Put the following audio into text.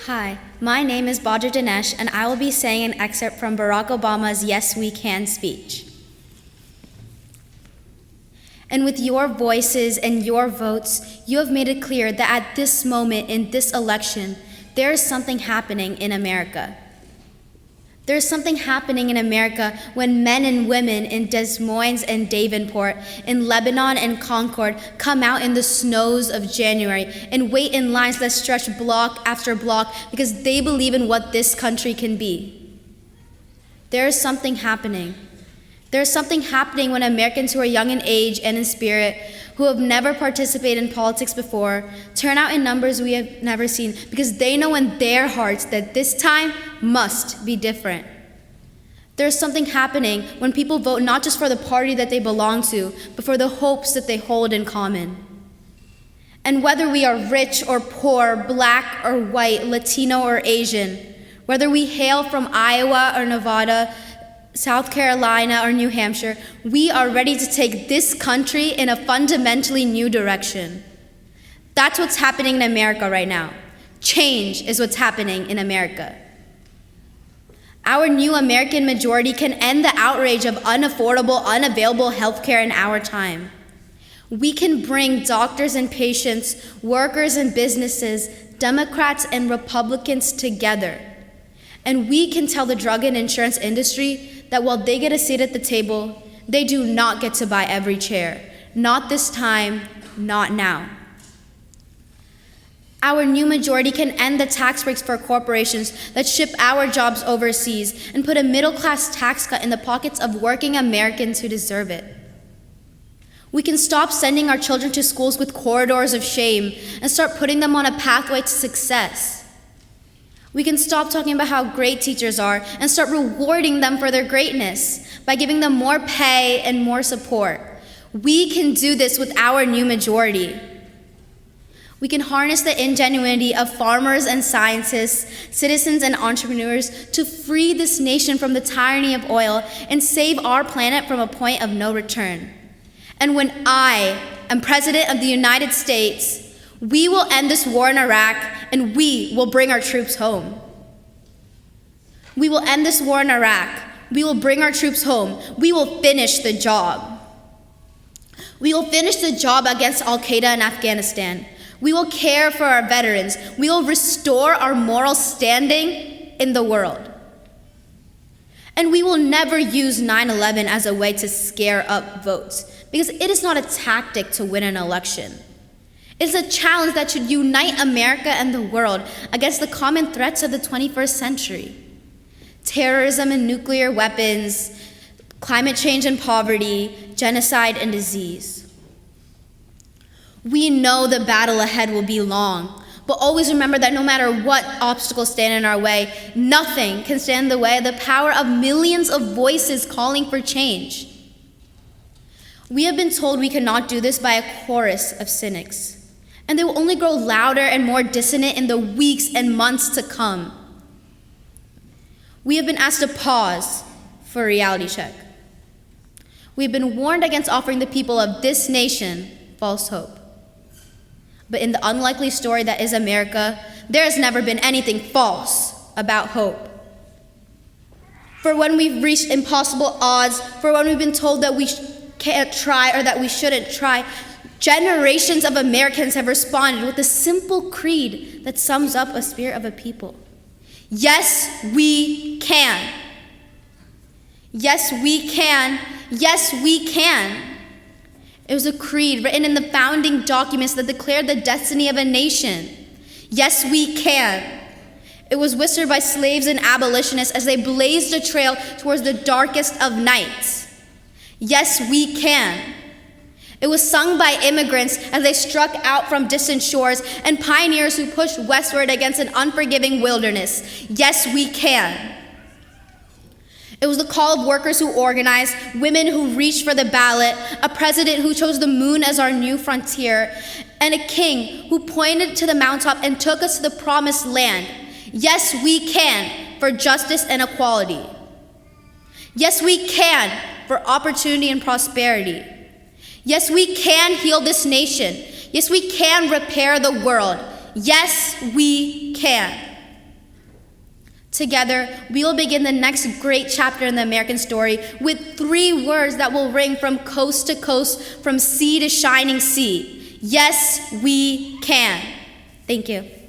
Hi, my name is Bhadra Dhinesh, and I will be saying an excerpt from Barack Obama's Yes We Can speech. And with your voices and your votes, you have made it clear that at this moment in this election, there is something happening in America. There is something happening in America when men and women in Des Moines and Davenport, in Lebanon and Concord come out in the snows of January and wait in lines that stretch block after block because they believe in what this country can be. There is something happening. There is something happening when Americans who are young in age and in spirit, who have never participated in politics before, turn out in numbers we have never seen because they know in their hearts that this time must be different. There is something happening when people vote not just for the party that they belong to, but for the hopes that they hold in common. And whether we are rich or poor, black or white, Latino or Asian, whether we hail from Iowa or Nevada, South Carolina or New Hampshire, we are ready to take this country in a fundamentally new direction. That's what's happening in America right now. Change is what's happening in America. Our new American majority can end the outrage of unaffordable, unavailable healthcare in our time. We can bring doctors and patients, workers and businesses, Democrats and Republicans together. And we can tell the drug and insurance industry that while they get a seat at the table, they do not get to buy every chair. Not this time, not now. Our new majority can end the tax breaks for corporations that ship our jobs overseas and put a middle-class tax cut in the pockets of working Americans who deserve it. We can stop sending our children to schools with corridors of shame and start putting them on a pathway to success. We can stop talking about how great teachers are and start rewarding them for their greatness by giving them more pay and more support. We can do this with our new majority. We can harness the ingenuity of farmers and scientists, citizens and entrepreneurs to free this nation from the tyranny of oil and save our planet from a point of no return. And when I am President of the United States, we will end this war in Iraq, and we will bring our troops home. We will end this war in Iraq. We will bring our troops home. We will finish the job. We will finish the job against Al-Qaeda in Afghanistan. We will care for our veterans. We will restore our moral standing in the world. And we will never use 9/11 as a way to scare up votes, because it is not a tactic to win an election. It's a challenge that should unite America and the world against the common threats of the 21st century. Terrorism and nuclear weapons, climate change and poverty, genocide and disease. We know the battle ahead will be long, but always remember that no matter what obstacles stand in our way, nothing can stand in the way of the power of millions of voices calling for change. We have been told we cannot do this by a chorus of cynics, and they will only grow louder and more dissonant in the weeks and months to come. We have been asked to pause for a reality check. We have been warned against offering the people of this nation false hope. But in the unlikely story that is America, there has never been anything false about hope. For when we've reached impossible odds, for when we've been told that we can't try or that we shouldn't try, generations of Americans have responded with a simple creed that sums up a spirit of a people. Yes, we can. Yes, we can. Yes, we can. It was a creed written in the founding documents that declared the destiny of a nation. Yes, we can. It was whispered by slaves and abolitionists as they blazed a trail towards the darkest of nights. Yes, we can. It was sung by immigrants as they struck out from distant shores and pioneers who pushed westward against an unforgiving wilderness. Yes, we can. It was the call of workers who organized, women who reached for the ballot, a president who chose the moon as our new frontier, and a king who pointed to the mountaintop and took us to the promised land. Yes, we can for justice and equality. Yes, we can for opportunity and prosperity. Yes, we can heal this nation. Yes, we can repair the world. Yes, we can. Together, we will begin the next great chapter in the American story with 3 words that will ring from coast to coast, from sea to shining sea. Yes, we can. Thank you.